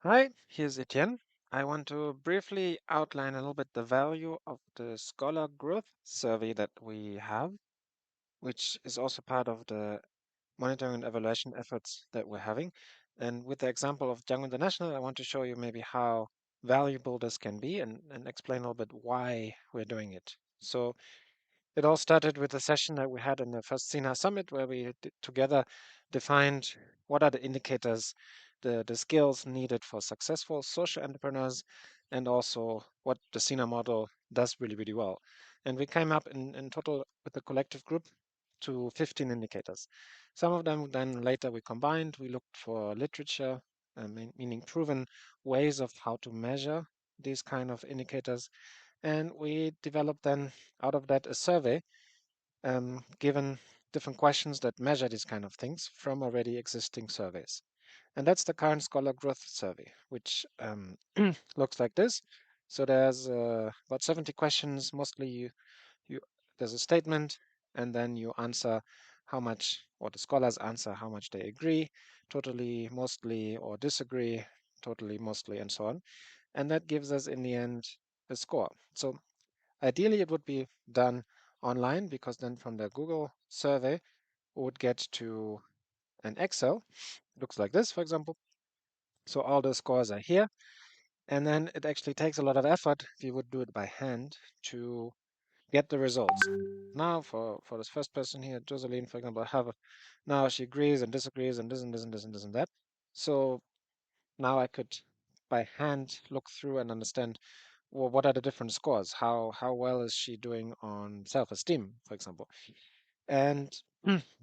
Hi, here's Etienne. I want to briefly outline a little bit the value of the Scholar Growth Survey that we have, which is also part of the monitoring and evaluation efforts that we're having. And with the example of Django International, I want to show you maybe how valuable this can be and explain a little bit why we're doing it. So it all started with a session that we had in the first SINA summit where we together defined what are the indicators, the skills needed for successful social entrepreneurs, and also what the SINA model does really, really well. And we came up in total with the collective group to 15 indicators. Some of them then later we combined. We looked for literature, meaning proven ways of how to measure these kind of indicators, and we developed then out of that a survey, given different questions that measure these kind of things from already existing surveys. And that's the current Scholar Growth Survey, which looks like this. So there's about 70 questions. Mostly you there's a statement, and then you answer how much, or the scholars answer how much they agree, totally, mostly, or disagree, totally, mostly, and so on. And that gives us in the end a score. So ideally, it would be done online because then from the Google survey, we would get to an Excel. Looks like this, for example. So all the scores are here. And then it actually takes a lot of effort if you would do it by hand to get the results. Now, for this first person here, Joseline, for example, now she agrees and disagrees and this and this and this and this and that. So now I could by hand look through and understand, well, what are the different scores? How well is she doing on self-esteem, for example? And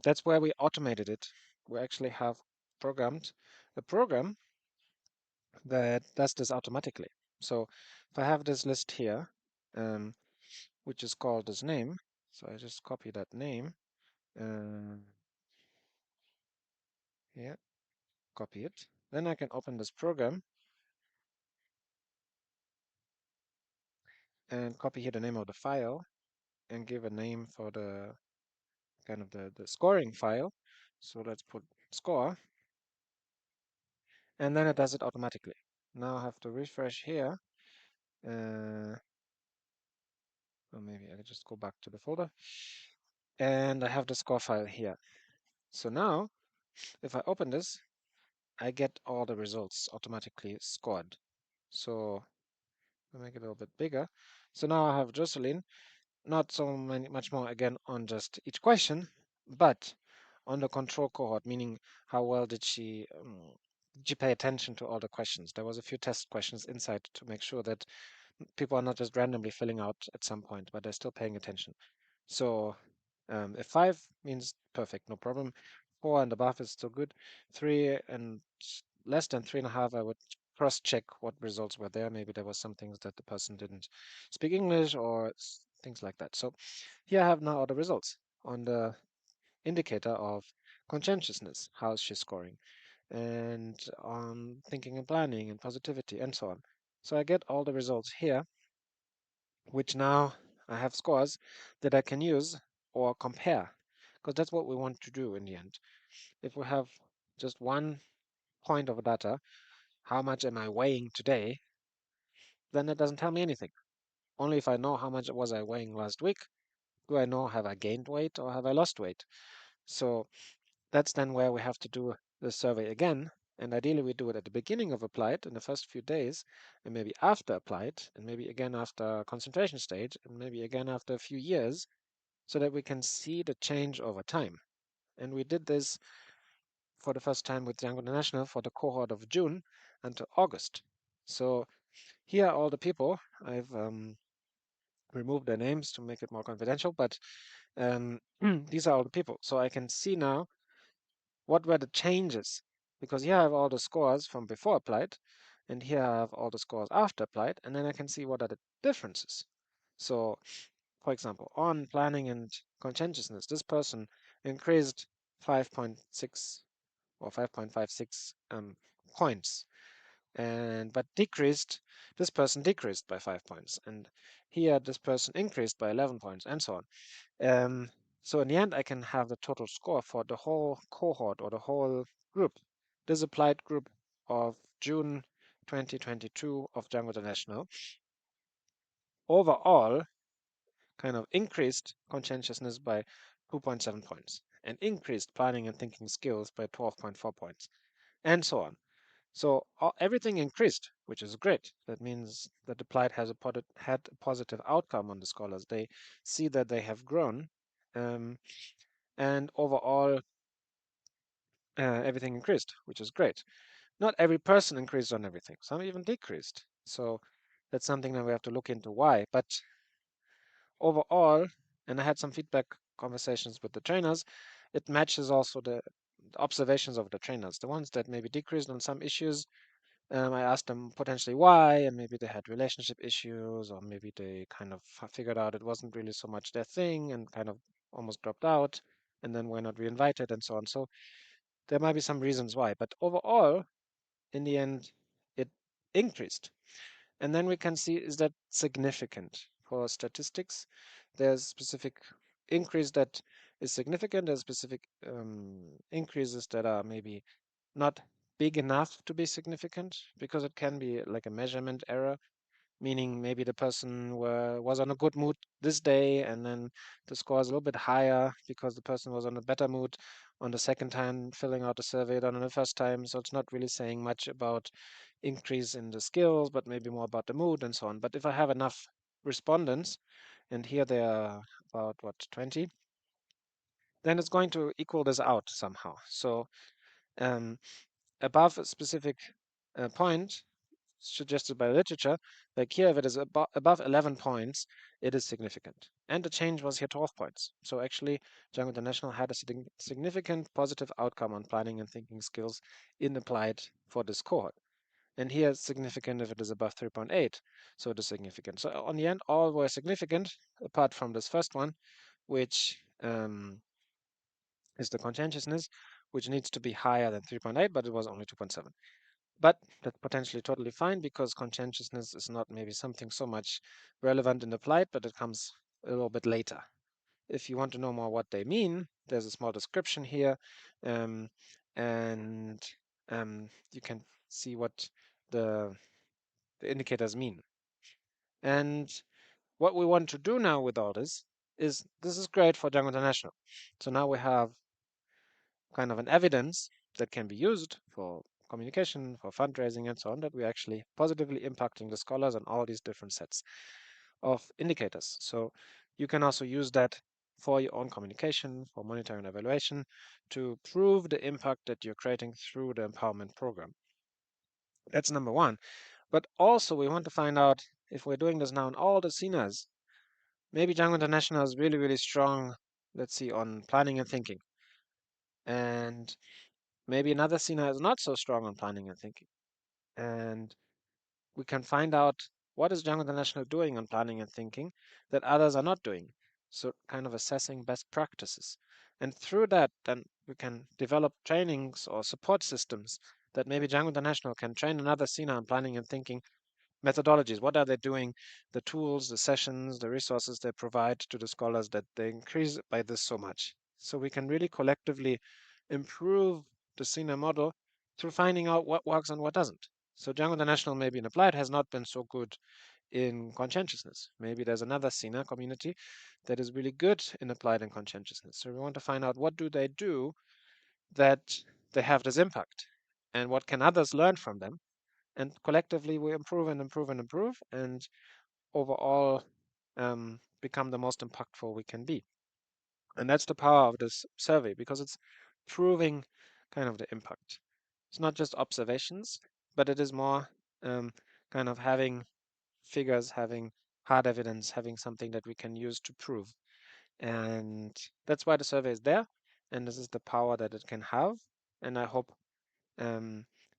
that's where we automated it. We actually have programmed a program that does this automatically. So if I have this list here, um, which is called this name, so I just copy that name, uh, yeah, copy it. Then I can open this program and copy here the name of the file and give a name for the kind of the scoring file. So let's put score, and then it does it automatically. Now I have to refresh here. Or maybe I can just go back to the folder. And I have the score file here. So now, if I open this, I get all the results automatically scored. So I'll make it a little bit bigger. So now I have Jocelyn, not so much more again on just each question, but on the control cohort, meaning how well did she pay attention to all the questions? There was a few test questions inside to make sure that people are not just randomly filling out at some point, but they're still paying attention. So if 5 means perfect, no problem. 4 and above is still good. 3 and less than 3.5, I would cross-check what results were there. Maybe there was some things that the person didn't speak English or things like that. So here I have now all the results on the indicator of conscientiousness. How is she scoring? And on thinking and planning and positivity and so on. So I get all the results here, which now I have scores that I can use or compare, because that's what we want to do in the end. If we have just one point of data, how much am I weighing today, then it doesn't tell me anything. Only if I know how much was I weighing last week, do I know have I gained weight or have I lost weight. So that's then where we have to do the survey again. And ideally, we do it at the beginning of applied in the first few days, and maybe after applied, and maybe again after concentration stage, and maybe again after a few years, so that we can see the change over time. And we did this for the first time with Django International for the cohort of June until August. So here are all the people. I've removed their names to make it more confidential, but these are all the people. So I can see now what were the changes, because here I have all the scores from before applied, and here I have all the scores after applied, and then I can see what are the differences. So for example, on planning and conscientiousness, this person increased 5.6 or 5.56 points, and but decreased, this person decreased by 5 points, and here this person increased by 11 points, and so on. So in the end, I can have the total score for the whole cohort or the whole group, this applied group of June 2022 of Django International overall kind of increased conscientiousness by 2.7 points and increased planning and thinking skills by 12.4 points, and so on. So everything increased, which is great. That means that applied had a positive outcome on the scholars. They see that they have grown, and overall everything increased, which is great. Not every person increased on everything. Some even decreased. So that's something that we have to look into why. But overall, and I had some feedback conversations with the trainers, it matches also the observations of the trainers. The ones that maybe decreased on some issues, I asked them potentially why, and maybe they had relationship issues, or maybe they kind of figured out it wasn't really so much their thing and kind of almost dropped out, and then were not reinvited, and so on. So there might be some reasons why, but overall, in the end, it increased. And then we can see, is that significant? For statistics, there's specific increase that is significant. There's specific increases that are maybe not big enough to be significant, because it can be like a measurement error, meaning maybe the person was on a good mood this day, and then the score is a little bit higher because the person was on a better mood on the second time filling out the survey than on the first time. So it's not really saying much about increase in the skills, but maybe more about the mood and so on. But if I have enough respondents, and here they are about what, 20, then it's going to equal this out somehow. So um, above a specific point suggested by literature, like here, if it is above 11 points, it is significant. And the change was here 12 points. So actually, Django International had a significant positive outcome on planning and thinking skills in applied for this cohort. And here it's significant if it is above 3.8. So it is significant. So on the end, all were significant, apart from this first one, which is the conscientiousness, which needs to be higher than 3.8, but it was only 2.7. But that's potentially totally fine, because conscientiousness is not maybe something so much relevant in applied, but it comes a little bit later. If you want to know more what they mean, there's a small description here, um, and you can see what the indicators mean. And what we want to do now with all this is great for Django International. So now we have kind of an evidence that can be used for communication, for fundraising, and so on, that we're actually positively impacting the scholars on all these different sets of indicators. So you can also use that for your own communication, for monitoring and evaluation, to prove the impact that you're creating through the empowerment program. That's number one. But also we want to find out, if we're doing this now in all the SINAs, maybe Django International is really, really strong, let's see, on planning and thinking. And maybe another SINA is not so strong on planning and thinking. And we can find out, what is Django International doing on planning and thinking that others are not doing. So kind of assessing best practices. And through that, then we can develop trainings or support systems that maybe Django International can train another SINA on planning and thinking methodologies. What are they doing? The tools, the sessions, the resources they provide to the scholars, that they increase by this so much. So we can really collectively improve the SINA model through finding out what works and what doesn't. So Django International, maybe in applied, has not been so good in conscientiousness. Maybe there's another SINA community that is really good in applied and conscientiousness. So we want to find out, what do they do that they have this impact, and what can others learn from them? And collectively we improve and improve and improve, and overall become the most impactful we can be. And that's the power of this survey, because it's proving kind of the impact. It's not just observations, but it is more kind of having figures, having hard evidence, having something that we can use to prove. And that's why the survey is there, and this is the power that it can have. And I hope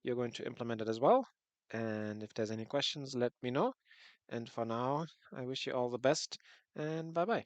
you're going to implement it as well. And if there's any questions, let me know. And for now, I wish you all the best, and bye bye.